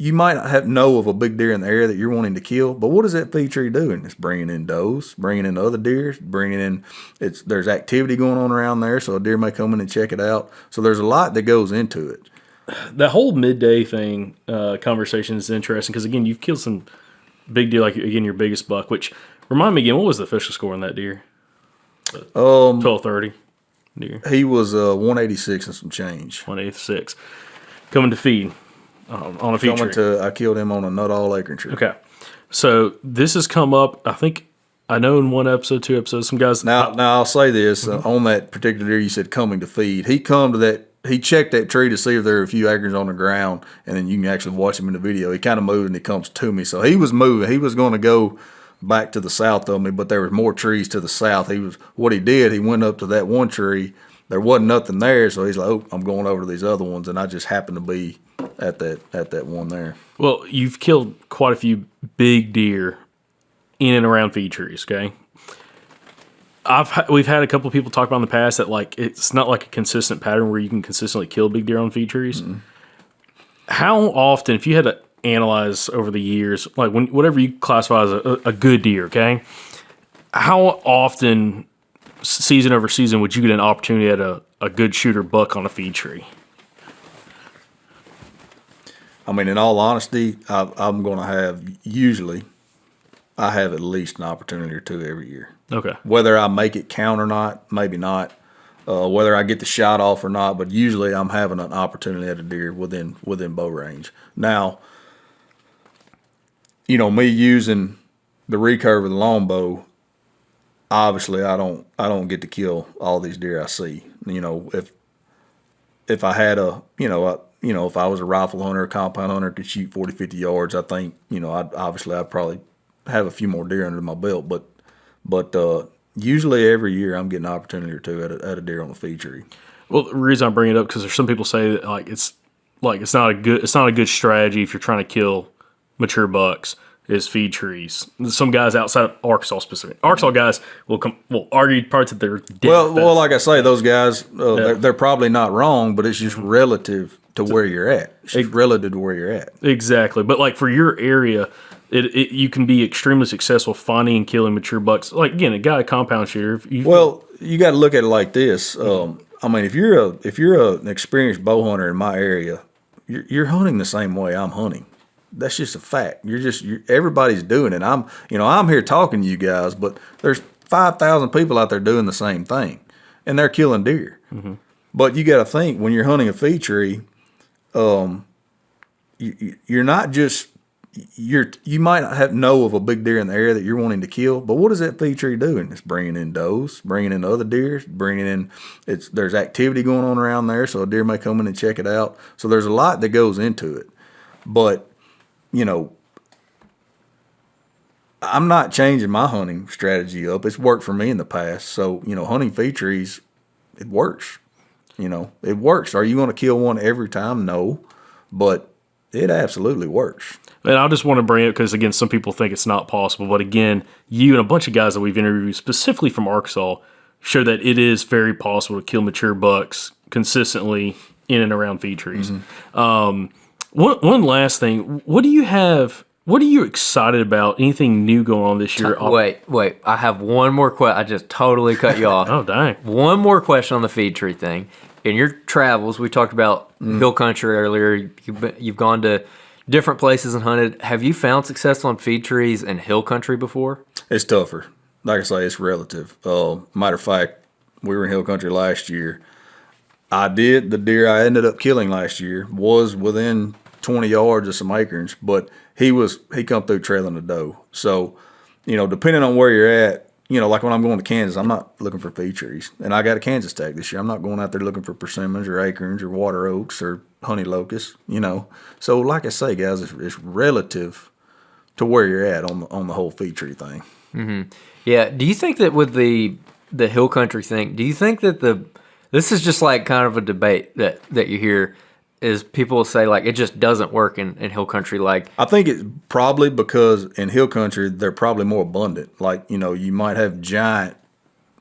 you might know of a big deer in the area that you're wanting to kill, but what is that feed tree doing? It's bringing in does, bringing in other deer, there's activity going on around there, so a deer may come in and check it out. So there's a lot that goes into it. That whole midday thing conversation is interesting because, again, you've killed some big deer, like, again, your biggest buck, which, remind me again, what was the official score on that deer? 1230 deer. He was 186 and some change. 186. Coming to feed on a feed tree. I killed him on a nut all acre tree. Okay. So this has come up, I know in one episode, two episodes, some guys. Now I'll say this, on that particular deer you said coming to feed, he checked that tree to see if there were a few acres on the ground, and then you can actually watch him in the video. He kind of moved and he comes to me. So he was moving. He was going to go back to the south of me, but there was more trees to the south. He went up to that one tree. There wasn't nothing there, so he's like, oh, I'm going over to these other ones, and I just happened to be at that one there. Well, you've killed quite a few big deer in and around feed trees, okay? We've had a couple of people talk about in the past that, like, it's not like a consistent pattern where you can consistently kill big deer on feed trees. Mm-hmm. How often, if you had to analyze over the years, like whatever you classify as a good deer, okay, how often, season over season, would you get an opportunity at a good shooter buck on a feed tree? I mean, in all honesty, I'm going to have, usually, I have at least an opportunity or two every year. Okay. Whether I make it count or not, maybe not. Whether I get the shot off or not, but usually I'm having an opportunity at a deer within bow range. Now, me using the recurve of the longbow, obviously I don't get to kill all these deer I see. If I had if I was a rifle hunter, a compound hunter, could shoot 40, 50 yards, I think, I'd probably have a few more deer under my belt. But usually every year I'm getting an opportunity or two at a deer on a feed tree. Well, the reason I bring it up because there's some people say that it's not a good strategy if you're trying to kill mature bucks is feed trees. Some guys outside of Arkansas specific. Arkansas guys will argue parts that they're dead. Well, like I say, those guys they're probably not wrong, but it's just relative to where you're at. It's relative to where you're at. Exactly, but like for your area. You can be extremely successful finding and killing mature bucks. Like, again, a guy, a compound shooter. You got to look at it like this. I mean, if you're an experienced bow hunter in my area, you're hunting the same way I'm hunting. That's just a fact. Everybody's doing it. I'm here talking to you guys, but there's 5,000 people out there doing the same thing, and they're killing deer. Mm-hmm. But you got to think when you're hunting a feed tree, you're not just. You might know of a big deer in the area that you're wanting to kill, but what is that feed tree doing? It's bringing in does, bringing in other deer, there's activity going on around there, so a deer may come in and check it out. So there's a lot that goes into it. But, I'm not changing my hunting strategy up. It's worked for me in the past. So, hunting feed trees, it works. It works. Are you going to kill one every time? No. But it absolutely works. And I just want to bring it because, again, some people think it's not possible. But, again, you and a bunch of guys that we've interviewed specifically from Arkansas show that it is very possible to kill mature bucks consistently in and around feed trees. Mm-hmm. One last thing. What are you excited about? Anything new going on this year? Wait. I have one more question. I just totally cut you off. Oh, dang. One more question on the feed tree thing. In your travels, we talked about hill country earlier. You've gone to different places and hunted. Have you found success on feed trees in hill country before? It's tougher. Like I say, it's relative. Matter of fact, we were in hill country last year. The deer I ended up killing last year was within 20 yards of some acorns, but he come through trailing a doe. So, depending on where you're at, like when I'm going to Kansas, I'm not looking for feed trees. And I got a Kansas tag this year. I'm not going out there looking for persimmons or acorns or water oaks or honey locusts, So like I say, guys, it's relative to where you're at on the whole feed tree thing. Mm-hmm. Yeah. Do you think that with the hill country thing, do you think that this is just like kind of a debate that you hear is people will say like it just doesn't work in hill country? Like I think it's probably because in hill country they're probably more abundant. Like you might have giant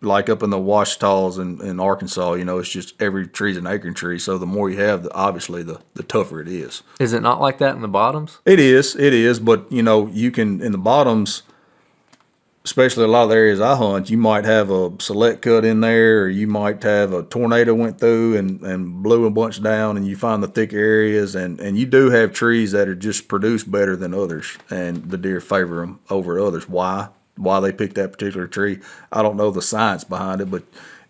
like up in the Ouachitas in Arkansas, it's just every tree's an acorn tree. So the more you have, obviously, the tougher it is. Is it not like that in the bottoms? It is. But, you can, in the bottoms, especially a lot of the areas I hunt, you might have a select cut in there, or you might have a tornado went through and blew a bunch down, and you find the thick areas, and you do have trees that are just produced better than others, and the deer favor them over others. Why they pick that particular tree, I don't know the science behind it, but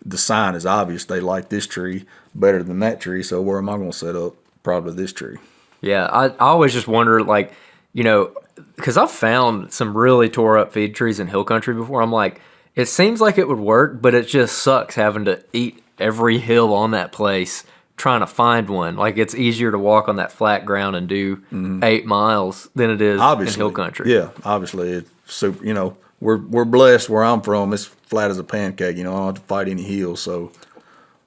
the sign is obvious. They like this tree better than that tree, so where am I going to set up? Probably this tree. Yeah, I always just wonder, like, because I've found some really tore up feed trees in hill country before. I'm like, it seems like it would work, but it just sucks having to eat every hill on that place trying to find one. Like, it's easier to walk on that flat ground and do 8 miles than it is in hill country. Yeah, obviously it's super. We're blessed where I'm from. It's flat as a pancake. I don't have to fight any hills. So,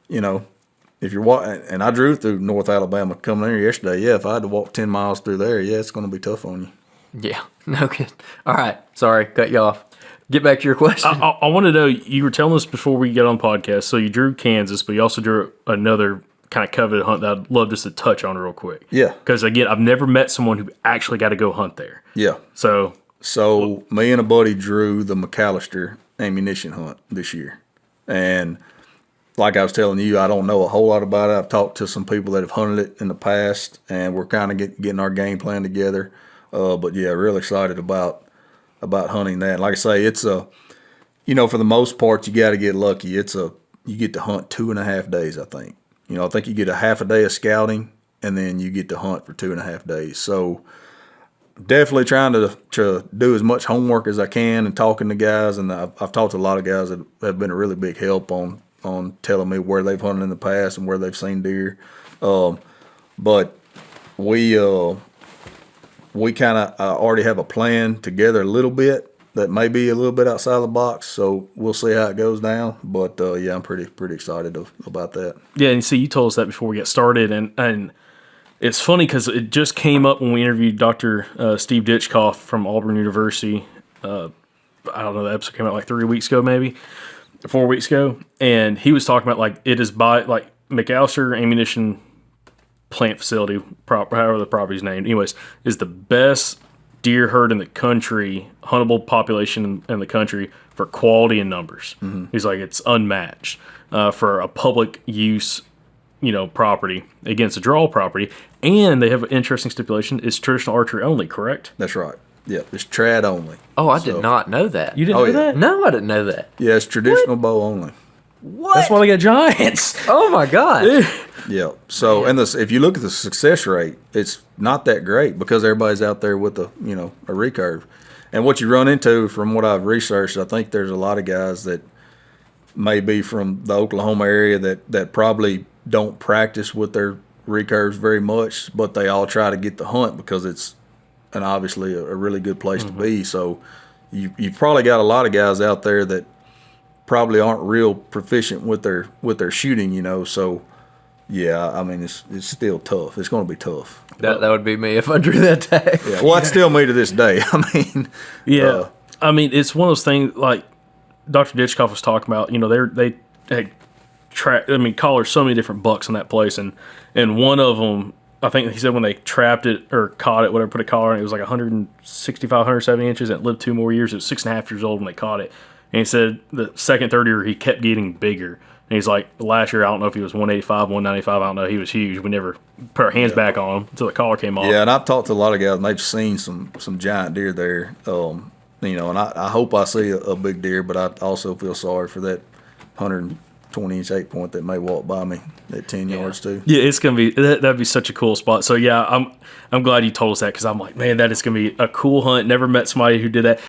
if you're walking, and I drove through North Alabama coming here yesterday. Yeah, if I had to walk 10 miles through there, yeah, it's going to be tough on you. Yeah, no kidding. All right, sorry, cut you off. Get back to your question. I want to know, you were telling us before we get on podcast, so you drew Kansas, but you also drew another kind of coveted hunt that I'd love just to touch on real quick. Yeah. Because, again, I've never met someone who actually got to go hunt there. Yeah. So me and a buddy drew the McAlester ammunition hunt this year. And like I was telling you, I don't know a whole lot about it. I've talked to some people that have hunted it in the past, and we're kind of getting our game plan together. But yeah, really excited about hunting that. Like I say, it's for the most part, you got to get lucky. You get to hunt 2.5 days, I think. I think you get a half a day of scouting, and then you get to hunt for 2.5 days. So definitely trying to do as much homework as I can and talking to guys. And I've talked to a lot of guys that have been a really big help on telling me where they've hunted in the past and where they've seen deer. But we kind of already have a plan together a little bit that may be a little bit outside the box, so we'll see how it goes down. But yeah, I'm pretty excited about that. Yeah, and see, you told us that before we got started, and it's funny because it just came up when we interviewed Dr. Steve Ditchkoff from Auburn University. I don't know, the episode came out like 3 weeks ago, maybe 4 weeks ago, and he was talking about like it is by like McAlester Ammunition Plant Facility, however the property's named, anyways, is the best deer herd in the country, huntable population in the country for quality and numbers. Mm-hmm. He's like, it's unmatched for a public use, property against a draw property. And they have an interesting stipulation. It's traditional archery only, correct? That's right. Yeah, it's trad only. Oh, I did not know that. You didn't know that? No, I didn't know that. Yeah, it's traditional bow only. What? That's why they got giants. Oh my God. Yeah. So, and if you look at the success rate, it's not that great because everybody's out there with a recurve. And what you run into, from what I've researched, I think there's a lot of guys that may be from the Oklahoma area that probably don't practice with their recurves very much, but they all try to get the hunt because it's obviously a really good place to be. So you've probably got a lot of guys out there that probably aren't real proficient with their shooting, so yeah, I mean it's still tough. It's going to be tough. That would be me if I drew that tag. Yeah, well, that's still me to this day. I mean, yeah, I mean it's one of those things like Dr. Ditchkoff was talking about. They had collared so many different bucks in that place, and one of them, I think he said when they trapped it or caught it, whatever, put a collar on it, it was like 165, 170 inches, and it lived 2 more years. It was 6.5 years old when they caught it. And he said the second, third year, he kept getting bigger. And he's like, last year, I don't know if he was 185, 195, I don't know. He was huge. We never put our hands back on him until the collar came off. Yeah, and I've talked to a lot of guys, and they've seen some giant deer there. And I hope I see a big deer, but I also feel sorry for that 120-inch 8-point that may walk by me at 10 yards too. Yeah, it's gonna be that'd be such a cool spot. So yeah, I'm glad you told us that because I'm like, man, that is gonna be a cool hunt. Never met somebody who did that.